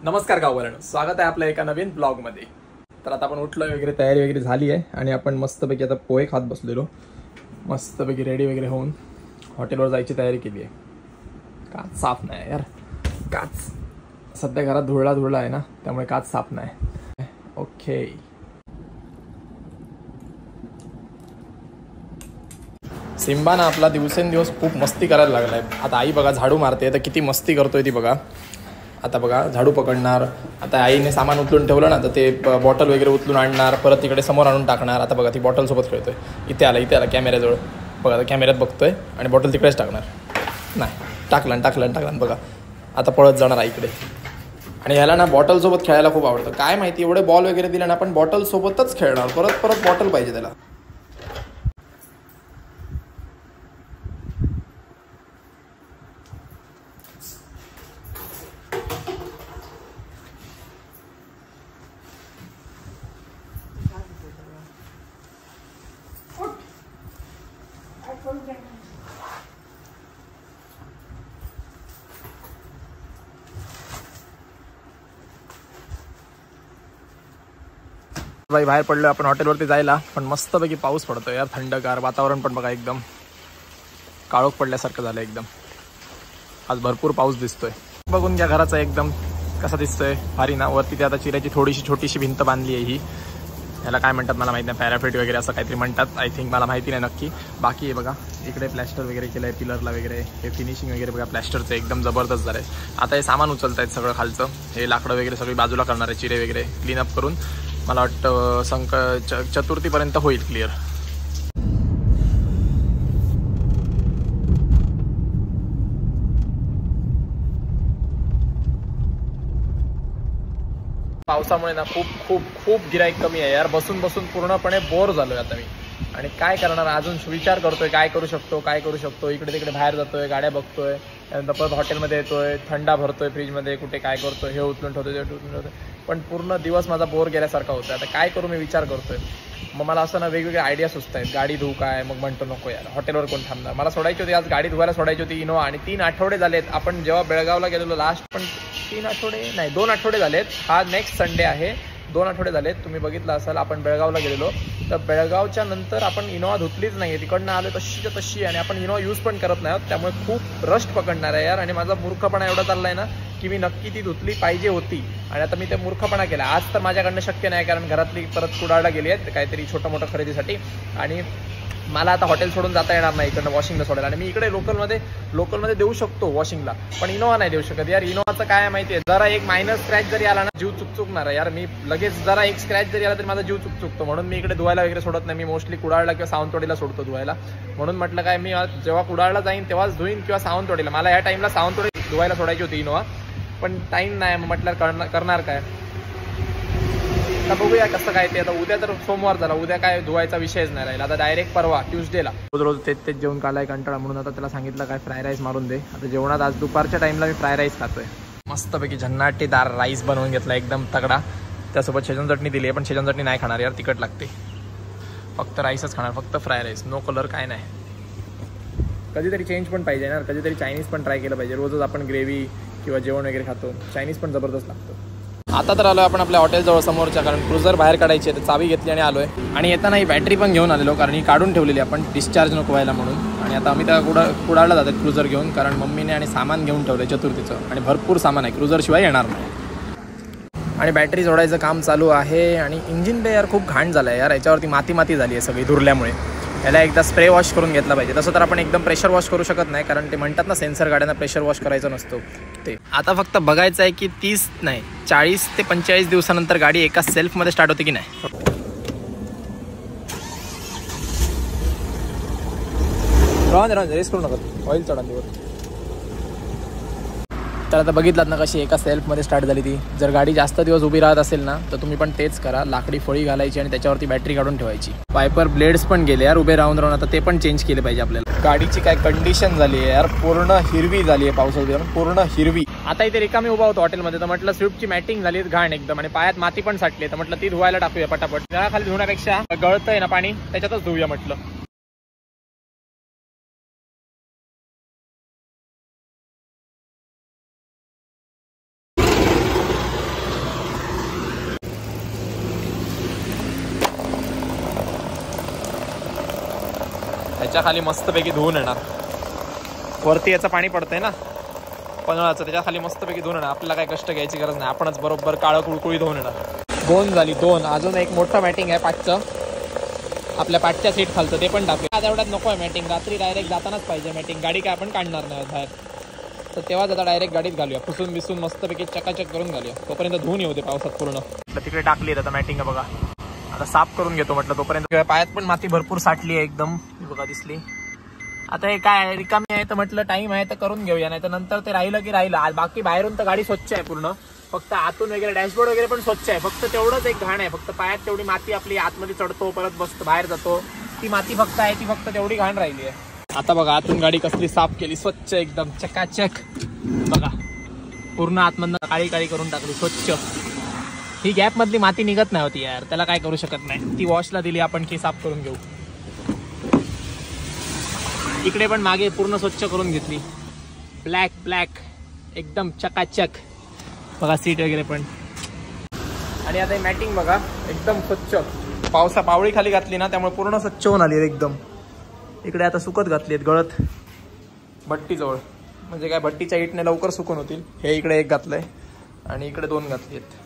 नमस्कार गाववाल्यांनो, स्वागत आहे आपल्या एका नवीन ब्लॉगमध्ये। तर आता आपण उठलो वगैरे, तयारी वगैरे झाली आहे आणि आपण मस्तपैकी आता पोहे खात बसलेलो, मस्तपैकी रेडी वगैरे होऊन हॉटेलवर जायची तयारी केली आहे। काच साफ नाही यार, काच सध्या घरात धुळला आहे ना, त्यामुळे काच साफ नाही। ओके, सिम्बा ना आपला दिवसेंदिवस खूप मस्ती करायला लागलाय। आता आई बघा झाडू मारते, तर किती मस्ती करतोय ती बघा। आता बघा झाडू पकडणार, आता आईने सामान उचलून ठेवलं ना, तर ते बॉटल वगैरे उचलून आणणार, परत तिकडे समोर आणून टाकणार। आता बघा ती बॉटल सोबत खेळतोय, इथे आला कॅमेऱ्याजवळ बघा, कॅमेऱ्यात बघतोय आणि बॉटल तिकडेच टाकणार। नाही टाकलं बघा, आता पळत जाणार आईकडे। आणि ह्याला ना बॉटल सोबत खेळायला खूप आवडतं, काय माहिती एवढे बॉल वगैरे दिले ना, पण बॉटल सोबतच खेळणार, परत बॉटल पाहिजे त्याला। भाई बाहेर पडलो आपण हॉटेलवरती जायला, पण मस्तपैकी पाऊस पडतोय यार, थंडगार वातावरण पण बघा, एकदम काळोख पडल्यासारखं झालं एकदम। आज भरपूर पाऊस दिसतोय, बघून घ्या घराचा एकदम कसा दिसतोय, भारी ना। वरती ते आता चिऱ्याची थोडीशी छोटीशी भिंत बांधली आहे, ही याला काय म्हणतात मला माहिती नाही, पॅराफिट वगैरे असं काहीतरी म्हणतात आय थिंक, मला माहिती नाही नक्की। बाकी हे बघा इकडे प्लॅस्टर वगैरे केलंय पिलरला वगैरे, हे फिनिशिंग वगैरे बघा प्लॅस्टरचं एकदम जबरदस्त झालंय। आता हे सामान उचलत आहेत सगळं खालचं, हे लाकडं वगैरे सगळी बाजूला करणार आहे, चिरे वगैरे क्लीनअप करून मला वाटतं चतुर्थीपर्यंत होईल क्लिअर। पावसामुळे ना खूप गिराईक कमी आहे यार, बसून पूर्णपणे बोर झालोय आता मी। आणि काय करणार, अजून विचार करतोय काय करू शकतो। इकडे तिकडे बाहेर जातोय, गाड्या बघतोय, त्यानंतर परत हॉटेलमध्ये येतोय, थंडा भरतोय फ्रीजमध्ये, कुठे काय करतोय, हे उचलून ठेवतोय, पण पूर्ण दिवस माझा बोर गेल्यासारखा होतं। आता काय करू मी विचार करतोय, मग मला असं ना वेगवेगळे आयडिया सुचत आहेत। गाडी धुवू काय, मग म्हणतो नको यार हॉटेलवर कोण थांबणार, मला सोडायची होती आज गाडी धुवायला सोडायची होती इनोवा, आणि 3 आठवडे झालेत आपण जेव्हा बेळगावला गेलेलो लास्ट, पण 2 आठवडे झालेत, हा नेक्स्ट संडे आहे, 2 आठवडे झालेत। तुम्ही बघितलं असाल आपण बेळगावला गेलेलो, तर बेळगावच्या नंतर आपण इनोवा धुतलीच नाही, तिकडनं आलो तशी, आणि आपण इनोवा यूज पण करत नाही आहोत, त्यामुळे खूप रस्ट पकडणार आहे यार। आणि माझा मूर्खपणा एवढा चाललाय ना की मी नक्की ती धुतली पाहिजे होती, आणि आता मी ते मूर्खपणा केला। आज तर माझ्याकडनं शक्य नाही, कारण घरातली परत कुडाळला गेली आहेत काहीतरी छोटं मोठं खरेदीसाठी, आणि मला आता हॉटेल सोडून जाता येणार नाही इकडनं वॉशिंगला सोडायला। आणि मी इकडे लोकलमध्ये देऊ शकतो वॉशिंगला, पण इनोवा नाही देऊ शकत यार। इनोवाचं काय माहिती आहे, जरा एक मायनर स्क्रॅच जरी आला ना, जीव चुकणार आहे यार। मी लगेच जरा एक स्क्रॅच जरी आला तरी माझा जीव चुकतो, म्हणून मी इकडे धुवायला वगैरे सोडत नाही। मी मोस्टली कुडाळला किंवा सावंतवाडीला सोडतो धुवायला, म्हणून म्हटलं काय मी जेव्हा कुडाळला जाईन तेव्हाच धुईन, किंवा सावंतवाडीला। मला या टाइमला सावंतवाडी धुवायला सोडायची होती इनोवा, पण टाईम नाही, म्हटलं करणार काय, आता बघूया कसं काय ते। आता उद्या तर सोमवार झाला, उद्या काय धुवायचा विषयच नाही राहिला, आता डायरेक्ट परवा ट्यूसडेला। रोज तेच जेवण काढलाय कंटाळा, म्हणून आता त्याला सांगितलं काय फ्राय राईस मारून दे। आता जेवणात आज दुपारच्या टाइमला मी फ्राय राईस खातोय, मस्तपैकी झन्नाटीदार राईस बनवून घेतला एकदम तगडा, त्यासोबत शेजवान चटणी दिली आहे, पण शेजवान चटणी नाही खाणार यार, तिखट लागते, फक्त राईसच खाणार, फक्त फ्राय राईस, नो कलर काय नाही। कधीतरी चेंज पण पाहिजे ना, कधीतरी चायनीज पण ट्राय केलं पाहिजे, रोजच आपण ग्रेव्ही किंवा जेवण वगैरे खातो, चायनीज पण जबरदस्त लागतो। आता तर आलोय आपण आपल्या हॉटेलजवळ समोरच्या, कारण क्रुझर बाहेर काढायची आहे, तर चावी घेतली आणि आलोय। आणि येताना ही बॅटरी पण घेऊन आलेलो, कारण ही काढून ठेवलेली आपण डिस्चार्ज नको व्हायला म्हणून। आणि आता आम्ही त्या कुडाळला जातात क्रुझर घेऊन, कारण मम्मीने आणि सामान घेऊन ठेवलंय चतुर्थीचं, आणि भरपूर सामान आहे, क्रुझर शिवाय येणार नाही। आणि बॅटरी जोडायचं काम चालू आहे, आणि इंजिन बे यार खूप घाण झालं आहे यार, याच्यावरती माती झाली आहे सगळी धुरल्यामुळे, याला एकदा स्प्रे वॉश करून घेतला पाहिजे। तसं तर आपण एकदम प्रेशर वॉश करू शकत नाही, कारण ते म्हणतात ना सेन्सर गाड्यांना प्रेशर वॉश करायचा नसतो ते। आता फक्त बघायचं आहे की 40 ते 45 दिवसानंतर गाडी एका सेल्फमध्ये स्टार्ट होते की नाही। राहून रेस करू नका, ऑइल चढा। तर आता बघितलात ना कशी एका सेल्फमध्ये स्टार्ट झाली ती। जर गाडी जास्त दिवस उभी राहत असेल ना, तर तुम्ही पण तेच करा, लाकडी फळी घालायची आणि त्याच्यावरती बॅटरी काढून ठेवायची। वायपर ब्लेड्स पण गेले यार उभे राहून, आता ते पण चेंज केले पाहिजे आपल्याला। गाडीची काय कंडिशन झाली आहे यार, पूर्ण हिरवी झाली आहे पावसाळ्यात, पूर्ण हिरवी। आता इथे रिकामी उभा होतो हॉटेलमध्ये, तर म्हटलं स्विफ्टची मॅटिंग झाली घाण एकदम, आणि पायात माती पण साठली, तर म्हटलं ती धुवायला टाकूया पटापट, नळाखाली धुण्यापेक्षा गळतंय ना पाणी, त्याच्यातच धुऊया म्हटलं। याच्या खाली मस्तपैकी धुवून येणार. वरती याचं पाणी पडतंय ना पनळाचं, त्याच्या खाली मस्तपैकी धुवून येणार. आपल्याला काही कष्ट घ्यायची गरज नाही, आपणच बरोबर काळं कुळकुळी धुवून येणार. 2 झाली 2. अजून एक मोठं मॅटिंग आहे 5चं, आपल्या 5च्या सीट खालचं, ते पण टाकू. आज एवढ्यात नको आहे मॅटिंग, रात्री डायरेक्ट जातानाच पाहिजे मॅटिंग. गाडी काय आपण काढणार नाही बाहेर, तर तेव्हाच आता डायरेक्ट गाडीत घालूया. पुसून बिसून मस्तपैकी चकाचक करून घालूया. तोपर्यंत धुवून येऊ दे पावसात पूर्ण. तिकडे टाकली आता मॅटिंग बघा. आता साफ करून घेतो म्हटलं तोपर्यंत. पायात पण माती भरपूर साठली आहे एकदम, बघा दिसली. आता हे काय रिकामी आहे तर म्हटलं टाइम आहे तर करून घेऊया, नाही तर नंतर ते राहिलं की राहिलं. बाकी बाहेरून तर गाडी स्वच्छ आहे पूर्ण, फक्त आतून वगैरे डॅशबोर्ड वगैरे पण स्वच्छ आहे. फक्त तेवढंच एक घाण आहे, फक्त पायात तेवढी माती आपली आतमध्ये चढतो परत बसतो बाहेर जातो, ती माती फक्त आहे, ती फक्त तेवढी घाण राहिली आहे. आता बघा आतून गाडी कसली साफ केली, स्वच्छ एकदम चकाचक. बघा पूर्ण आतमधनं काळी काळी करून टाकली स्वच्छ. ही गॅप मधली माती निघत नाही होती यार, त्याला काय करू शकत नाही. ती वॉशला दिली आपण की साफ करून घेऊ. इकडे पण मागे पूर्ण स्वच्छ करून घेतली, ब्लॅक ब्लॅक एकदम चकाचक. बघा सीट वगैरे पण. आणि आता मॅटिंग बघा एकदम स्वच्छ, पावळी खाली घातली ना त्यामुळे पूर्ण स्वच्छ होऊन आली एकदम. इकडे आता सुकत घातली आहेत गळत भट्टीजवळ, म्हणजे काय भट्टीच्या इटने लवकर सुकून होतील. हे इकडे एक घातलंय आणि इकडे 2 घातली आहेत.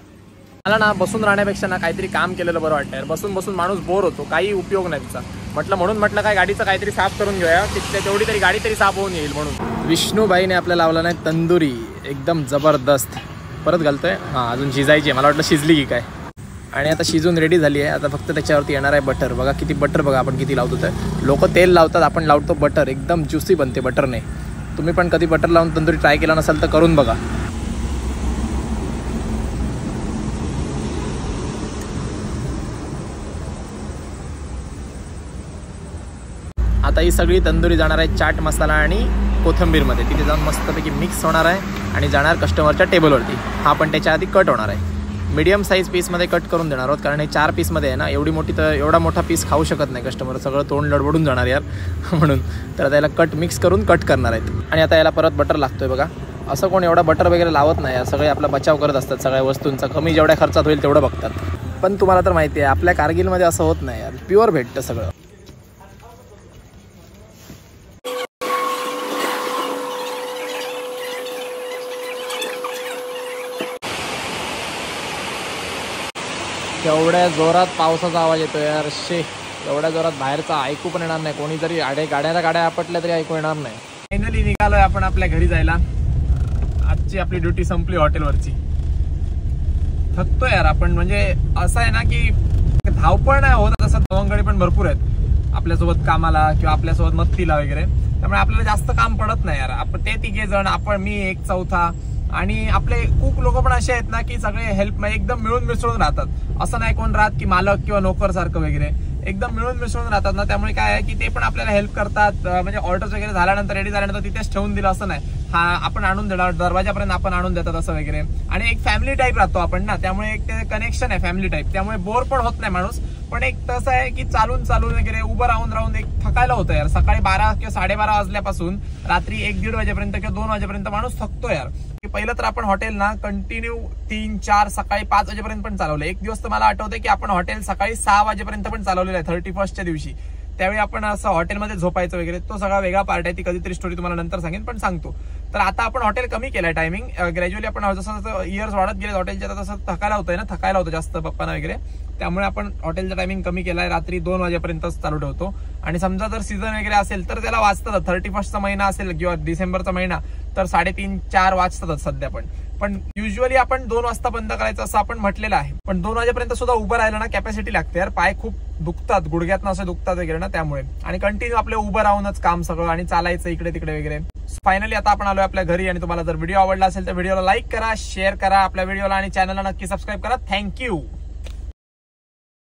मला ना बसून राहण्यापेक्षा ना काहीतरी काम केलेलं बरं वाटतं यार. बसून बसून माणूस बोर होतो, काही उपयोग नाही तिचा. म्हणून काय गाडीचं काहीतरी साफ करून घेऊया, तिथल्या तेवढी तरी गाडी तरी साफ होऊन येईल म्हणून. विष्णूबाईने आपल्याला लावला नाही तंदुरी, एकदम जबरदस्त. परत घालतोय, हां अजून शिजायची आहे, मला वाटलं शिजली की काय. आणि आता शिजून रेडी झाली आहे. आता फक्त त्याच्यावरती येणार आहे बटर. बघा किती बटर, बघा आपण किती लावतो. तर लोक तेल लावतात, आपण लावतो बटर. एकदम ज्युसी बनते बटरने. तुम्ही पण कधी बटर लावून तंदुरी ट्राय केला नसेल तर करून बघा. आता ही सगळी तंदुरी जाणार आहे चाट मसाला आणि कोथिंबीरमध्ये. तिथे जाऊन मस्तपैकी मिक्स होणार आहे आणि जाणार कस्टमरच्या टेबलवरती. हा पण त्याच्या आधी कट होणार आहे. मीडियम साईज पीसमध्ये कट करून देणार आहोत, कारण हे 4 पीसमध्ये आहे ना. एवढा मोठा पीस खाऊ शकत नाही कस्टमर, सगळं तोंड लडबडून जाणार यार म्हणून. तर आता याला मिक्स करून कट करणार आहेत. आणि आता याला परत बटर लागतोय बघा. असं कोण एवढा बटर वगैरे लावत नाही यार, सगळे आपला बचाव करत असतात सगळ्या वस्तूंचा. कमी जेवढ्या खर्चात होईल तेवढं बघतात. पण तुम्हाला तर माहिती आहे आपल्या कारगिलमध्ये असं होत नाही यार, प्युअर भेटतं सगळं. एवढ्या जोरात पावसाचा आवाज येतो यार. एवढ्या जोरात बाहेरचा ऐकू पण येणार नाही. कोणी जरी गाड्या आपटल्या तरी ऐकू येणार नाही. फायनली निघालोय आपण आपल्या घरी जायला. आजची आपली ड्युटी संपली हॉटेलवरची. थकतो यार आपण, म्हणजे असं आहे ना की धावपळ नाही होत, तसं तवंगडी पण भरपूर आहेत आपल्यासोबत कामाला किंवा आपल्यासोबत मत्तीला वगैरे. त्यामुळे आपल्याला जास्त काम पडत नाही यार. आपण ते 3 जण, आपण, मी, एक चौथा. आणि आपले कुक लोक पण असे आहेत ना की सगळे हेल्प एकदम मिळून मिसळून राहतात. असं नाही कोण राहत की मालक किंवा नोकर सारखं वगैरे. एकदम मिळून मिसळून राहतात ना, त्यामुळे काय आहे की ते पण आपल्याला हेल्प करतात. म्हणजे ऑर्डर्स वगैरे झाल्यानंतर रेडी झाल्यानंतर तिथेच ठेवून दिलं असं नाही, हा आपण आणून देणार दरवाजापर्यंत आपण आणून देतात असं वगैरे. आणि एक फॅमिली टाईप राहतो आपण ना, त्यामुळे एक ते कनेक्शन आहे फॅमिली टाईप. त्यामुळे बोर पण होत नाही माणूस. पण एक तसं आहे की चालून वगैरे उभं राहून एक थकायला होतं यार. सकाळी 12 किंवा 12:30 वाजल्यापासून रात्री 1-1:30 वाजेपर्यंत किंवा 2 वाजेपर्यंत माणूस थकतो यार. पहिलं तर आपण हॉटेल ना कंटिन्यू 3-4 सकाळी 5 वाजेपर्यंत पण चालवलं. एक दिवस तर मला आठवतंय की आपण हॉटेल सकाळी 6 वाजेपर्यंत पण चालवलेलं आहे 31st दिवशी. त्यावेळी आपण असं हॉटेलमध्ये झोपायचं वगैरे, तो सगळा वेगळा पार्ट आहे. ती कधीतरी स्टोरी तुम्हाला नंतर सांगेन, पण सांगतो. तर आता आपण हॉटेल कमी केलंय टायमिंग. ग्रॅज्युअली आपण जसं जसं इयर्स वाढत गेले हॉटेलच्या, तसं थकायला होतं जास्त पप्पांना वगैरे. त्यामुळे आपण हॉटेलचा टायमिंग कमी केलाय. रात्री 2 वाजेपर्यंतच चालू ठेवतो. आणि समजा जर सीझन वगैरे असेल तर त्याला वाजतात. 31st महिना असेल किंवा डिसेंबरचा महिना तर 3:30-4 वाजतातच सध्या. पण युजली आपण 2 वाजता बंद करायचं असं आपण म्हटलेलं आहे. पण 2 वाजेपर्यंत सुद्धा उभं राहिलं ना कॅपॅसिटी लागते यार. पाय खूप दुखतात, गुडघ्यातनं असं दुखतात वगैरे ना, त्यामुळे. आणि कंटिन्यू आपले उभं राहूनच काम सगळं आणि चालायचं इकडे तिकडे वगैरे. फायनली आता आपण आलोय आपल्या घरी. आणि तुम्हाला जर व्हिडिओ आवडला असेल तर व्हिडिओला लाईक करा, शेअर करा आपल्या व्हिडिओला, आणि चॅनलला नक्की सबस्क्राईब करा. थँक्यू.